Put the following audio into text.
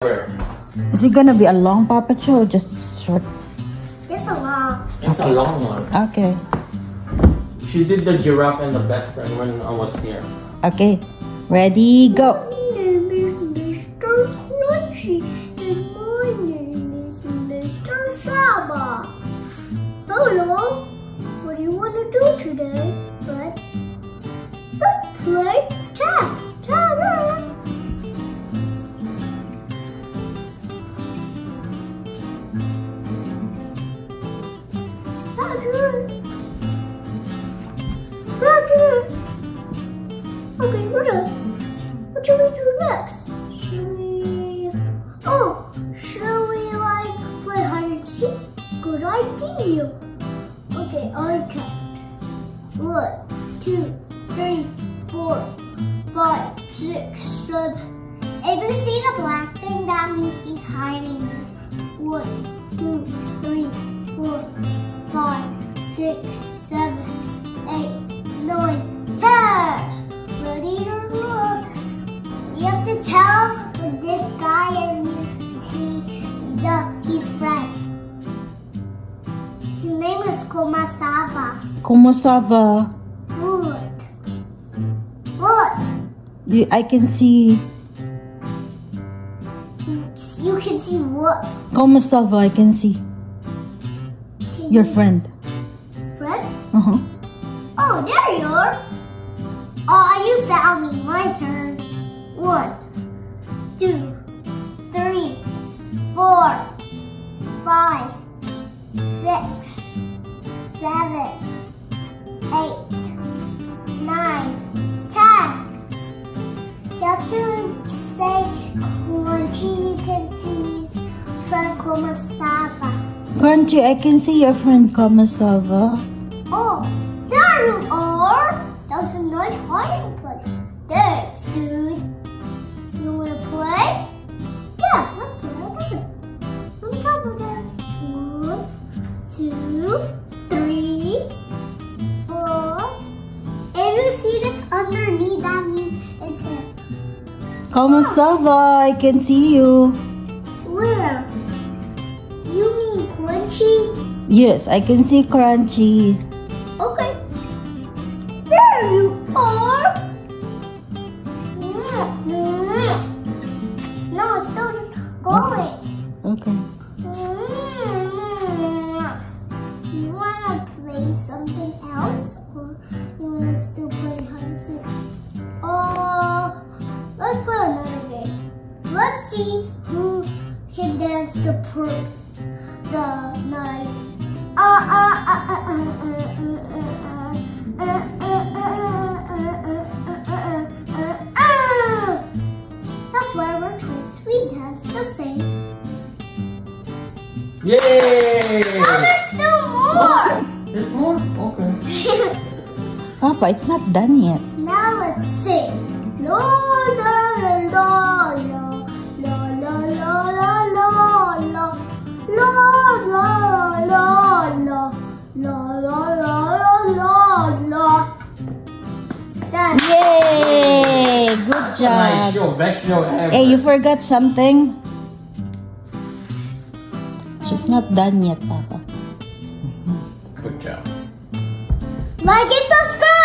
Where? Is it gonna be a long puppet show or just short? This a long. It's a long one. Okay. She did the giraffe and the best friend when I was here. Okay. Ready, go. My name is Mr. Crunchy, and my name is Mr. Saba. Hello. What do you want to do today? Let's play tag. Okay, we're done. What should we do next? Should we like play hide and seek? Good idea. Okay, I count. 1, 2, 3, 4, 5, 6, 7. If you see the black thing, that means he's hiding. 1, 2, 3, 4, 5, 6, 7, 8, 9, 10. Ready to look. You have to tell this guy and you see his friend. His name is Komasava. Komasava. What? I can see. You can see what? Komasava, I can see. Your friend. Friend? Uh-huh. Oh, there you are. Oh, you found me. My turn. 1, 2, 3, 4, 5, 6, 7, 8, 9, 10. You have to say Crunchy. You can see friend Komasava. Crunchy, I can see your friend Komasava. Oh, there you are. That was a nice hiding place. Thanks, dude. You want to play? Yeah, let's play together. Let me count again. 1, 2, 3, 4. If you see this underneath, that means it's him. Komasava, I can see you. Where? You mean Crunchy? Yes, I can see Crunchy. Okay. There you are. No, it's still going. Okay. You want to play something else? Or you want to still play hide and seek? Let's play another game. Let's see who can dance the purse the nicest. That's why we're twins. We dance the same. Yay! Oh, there's still more! There's more? Okay. Papa, it's not done yet. Now let's sing. La la la la la la la la la la la la la la la la la la. Done. Yay! Good Nice job. show. Best show ever. Hey, you forgot something? She's not done yet, Papa. Good job. Like and subscribe.